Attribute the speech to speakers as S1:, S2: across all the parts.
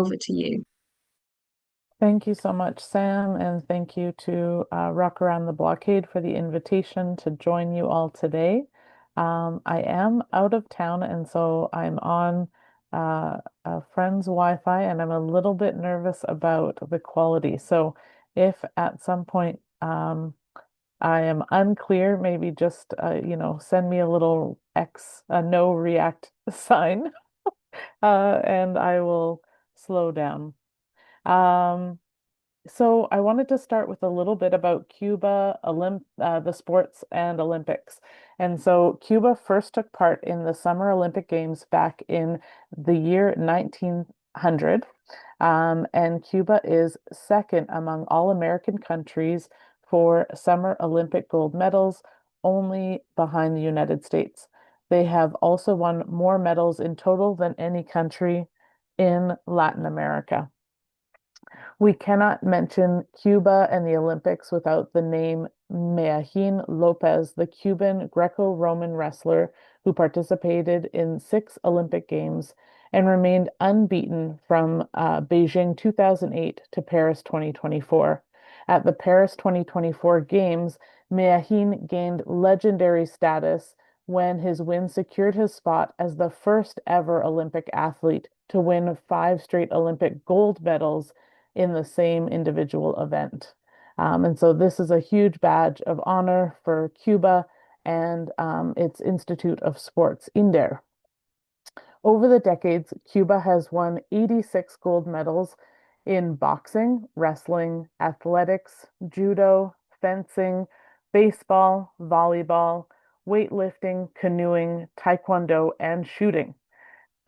S1: over to you.
S2: Thank you so much, Sam, and thank you to Rock Around the Blockade for the invitation to join you all today. I am out of town, and so I'm on a friend's Wi-Fi, and I'm a little bit nervous about the quality. So if at some point I am unclear, maybe just send me a little X, a no react sign, and I will slow down. Um, so I wanted to start with a little bit about the sports and Olympics. And so Cuba first took part in the Summer Olympic Games back in the year 1900. And Cuba is second among all American countries for Summer Olympic gold medals, only behind the United States. They have also won more medals in total than any country in Latin America. We cannot mention Cuba and the Olympics without the name Meahin Lopez, the Cuban Greco-Roman wrestler who participated in 6 Olympic Games and remained unbeaten from Beijing 2008 to Paris 2024. At the Paris 2024 Games, Meahin gained legendary status when his win secured his spot as the first ever Olympic athlete to win 5 straight Olympic gold medals in the same individual event. And so this is a huge badge of honor for Cuba and its Institute of Sports, INDER. Over the decades, Cuba has won 86 gold medals in boxing, wrestling, athletics, judo, fencing, baseball, volleyball, weightlifting, canoeing, taekwondo, and shooting.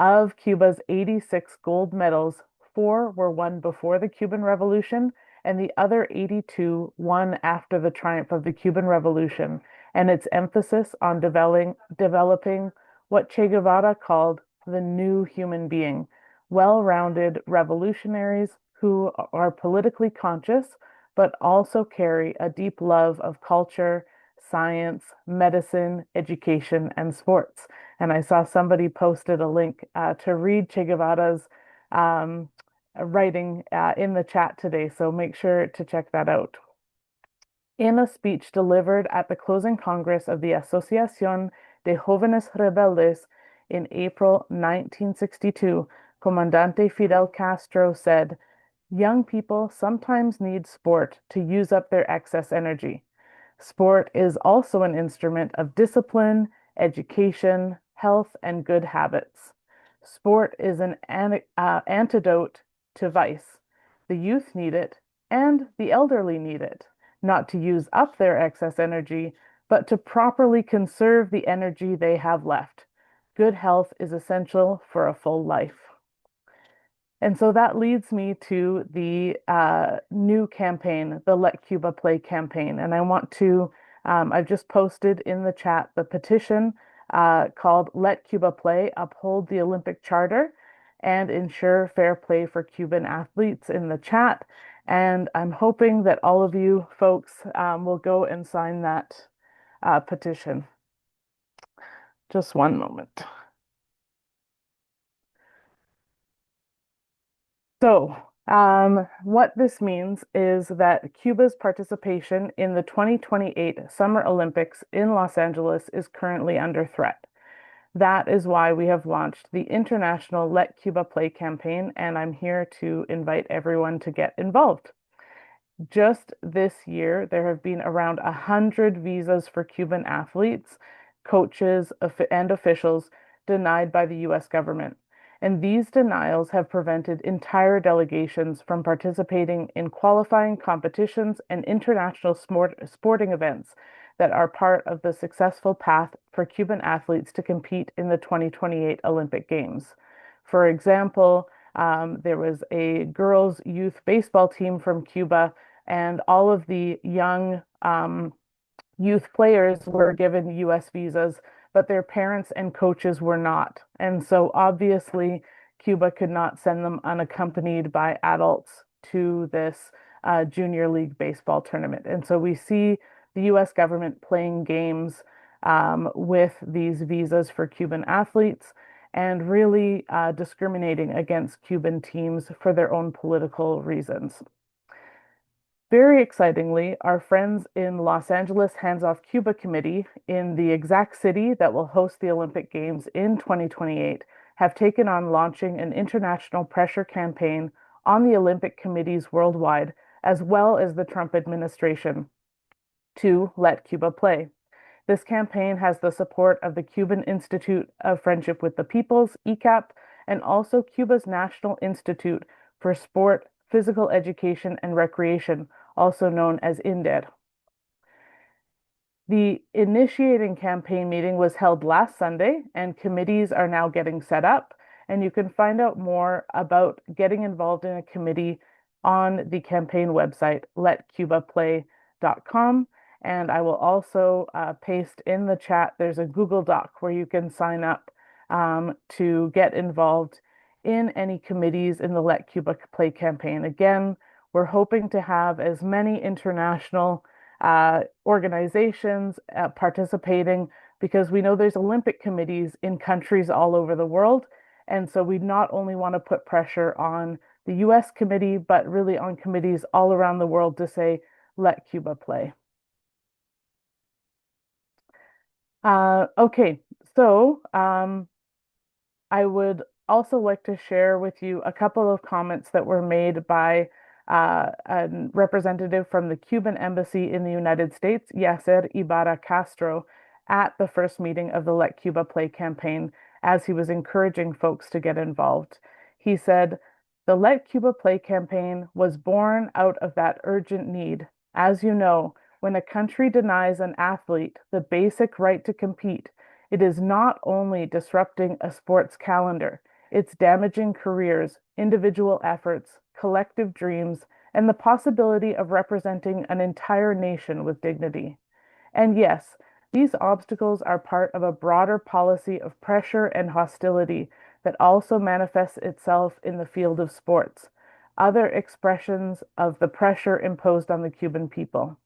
S2: Of Cuba's 86 gold medals, 4 were won before the Cuban Revolution, and the other 82 won after the triumph of the Cuban Revolution and its emphasis on developing what Che Guevara called the new human being, well-rounded revolutionaries who are politically conscious but also carry a deep love of culture, science, medicine, education, and sports. And I saw somebody posted a link to read Che Guevara's um, writing in the chat today, so make sure to check that out. In a speech delivered at the closing Congress of the Asociación de Jóvenes Rebeldes in April 1962, Comandante Fidel Castro said, "Young people sometimes need sport to use up their excess energy. Sport is also an instrument of discipline, education, health, and good habits. Sport is an antidote to vice. The youth need it, and the elderly need it, not to use up their excess energy, but to properly conserve the energy they have left. Good health is essential for a full life." And so that leads me to the new campaign, the Let Cuba Play campaign. And I want to, I've just posted in the chat the petition called Let Cuba Play, Uphold the Olympic Charter and Ensure Fair Play for Cuban Athletes in the chat. And I'm hoping that all of you folks will go and sign that petition. Just one moment. So, what this means is that Cuba's participation in the 2028 Summer Olympics in Los Angeles is currently under threat. That is why we have launched the International Let Cuba Play campaign, and I'm here to invite everyone to get involved. Just this year, there have been around 100 visas for Cuban athletes, coaches, and officials denied by the US government. And these denials have prevented entire delegations from participating in qualifying competitions and international sporting events that are part of the successful path for Cuban athletes to compete in the 2028 Olympic Games. For example, there was a girls' youth baseball team from Cuba, and all of the young youth players were given US visas, but their parents and coaches were not. And so obviously, Cuba could not send them unaccompanied by adults to this junior league baseball tournament. And so we see the US government playing games with these visas for Cuban athletes. and really discriminating against Cuban teams for their own political reasons. Very excitingly, our friends in Los Angeles Hands Off Cuba Committee in the exact city that will host the Olympic Games in 2028 have taken on launching an international pressure campaign on the Olympic committees worldwide, as well as the Trump administration, to let Cuba play. This campaign has the support of the Cuban Institute of Friendship with the Peoples, ECAP, and also Cuba's National Institute for Sport, Physical Education, and Recreation, also known as INDER. The initiating campaign meeting was held last Sunday, and committees are now getting set up. And you can find out more about getting involved in a committee on the campaign website, letcubaplay.com. And I will also paste in the chat, there's a Google Doc where you can sign up to get involved in any committees in the Let Cuba Play campaign. Again, we're hoping to have as many international organizations participating because we know there's Olympic committees in countries all over the world. And so we not only want to put pressure on the US committee, but really on committees all around the world to say, let Cuba play. Okay, so I would also like to share with you a couple of comments that were made by a representative from the Cuban embassy in the United States, Yasser Ibarra Castro, at the first meeting of the Let Cuba Play campaign as he was encouraging folks to get involved. He said, "The Let Cuba Play campaign was born out of that urgent need. As you know, when a country denies an athlete the basic right to compete, it is not only disrupting a sports calendar, it's damaging careers, individual efforts, collective dreams, and the possibility of representing an entire nation with dignity. And yes, these obstacles are part of a broader policy of pressure and hostility that also manifests itself in the field of sports, other expressions of the pressure imposed on the Cuban people."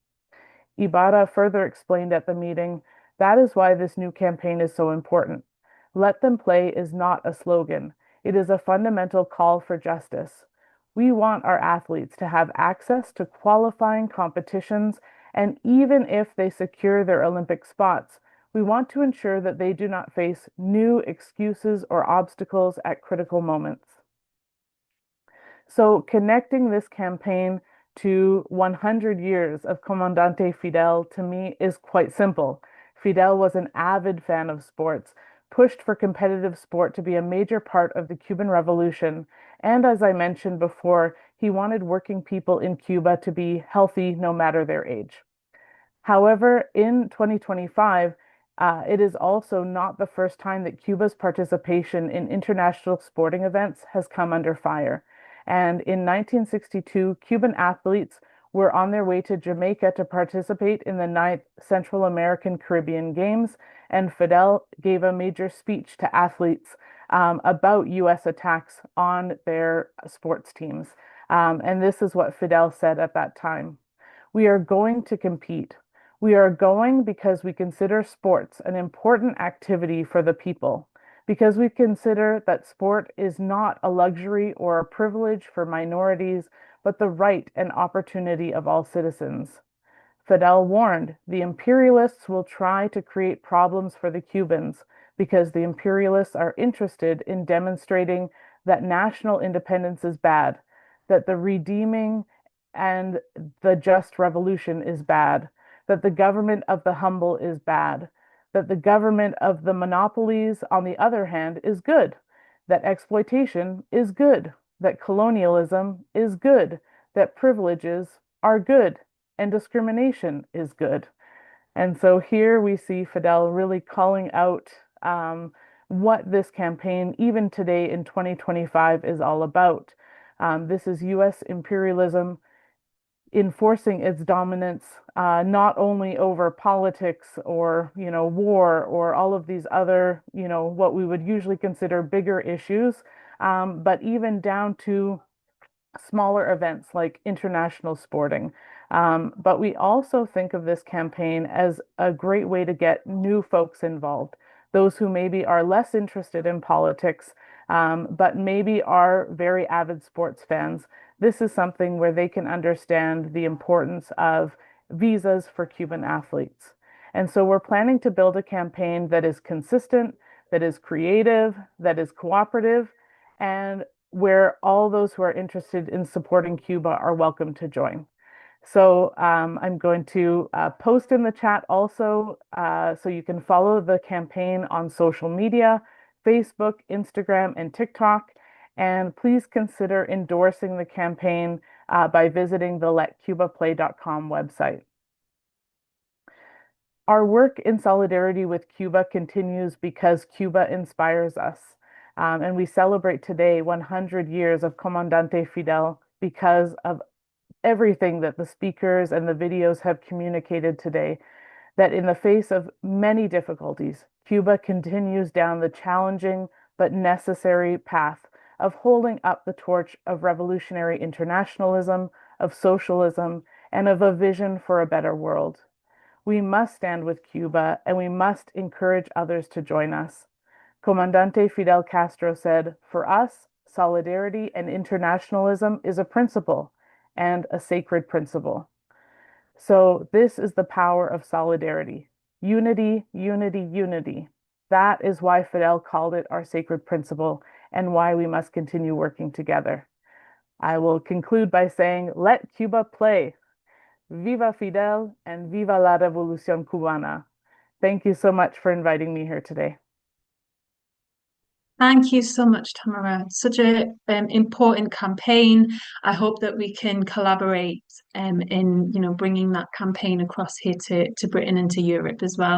S2: Ibarra further explained at the meeting, "That is why this new campaign is so important. Let them play is not a slogan. It is a fundamental call for justice. We want our athletes to have access to qualifying competitions, and even if they secure their Olympic spots, we want to ensure that they do not face new excuses or obstacles at critical moments." So connecting this campaign to 100 years of Comandante Fidel to me is quite simple. Fidel was an avid fan of sports, pushed for competitive sport to be a major part of the Cuban Revolution, and as I mentioned before, he wanted working people in Cuba to be healthy no matter their age. However, in 2025, it is also not the first time that Cuba's participation in international sporting events has come under fire. And in 1962, Cuban athletes were on their way to Jamaica to participate in the 9th Central American Caribbean Games, and Fidel gave a major speech to athletes about US attacks on their sports teams. And this is what Fidel said at that time: "We are going to compete. We are going because we consider sports an important activity for the people, because we consider that sport is not a luxury or a privilege for minorities, but the right and opportunity of all citizens." Fidel warned, "The imperialists will try to create problems for the Cubans because the imperialists are interested in demonstrating that national independence is bad, that the redeeming and the just revolution is bad, that the government of the humble is bad, that the government of the monopolies, on the other hand, is good, that exploitation is good, that colonialism is good, that privileges are good, and discrimination is good." And so here we see Fidel really calling out what this campaign, even today in 2025, is all about. This is US imperialism enforcing its dominance, not only over politics or, war or all of these other, what we would usually consider bigger issues, but even down to smaller events like international sporting. But we also think of this campaign as a great way to get new folks involved. those who maybe are less interested in politics, but maybe are very avid sports fans. This is something where they can understand the importance of visas for Cuban athletes. And so we're planning to build a campaign that is consistent, that is creative, that is cooperative, and where all those who are interested in supporting Cuba are welcome to join. So I'm going to post in the chat also, so you can follow the campaign on social media, Facebook, Instagram, and TikTok. And please consider endorsing the campaign by visiting the letcubaplay.com website. Our work in solidarity with Cuba continues because Cuba inspires us. And we celebrate today 100 years of Comandante Fidel because of everything that the speakers and the videos have communicated today, that in the face of many difficulties, Cuba continues down the challenging but necessary path of holding up the torch of revolutionary internationalism, of socialism, and of a vision for a better world. We must stand with Cuba and we must encourage others to join us. Comandante Fidel Castro said, "For us, solidarity and internationalism is a principle and a sacred principle." So, this is the power of solidarity. Unity, unity, unity. That is why Fidel called it our sacred principle and why we must continue working together. I will conclude by saying, let Cuba play. Viva Fidel and viva la Revolución Cubana. Thank you so much for inviting me here today.
S1: Thank you so much, Tamara. Such a important campaign. I hope that we can collaborate in bringing that campaign across here to Britain and to Europe as well.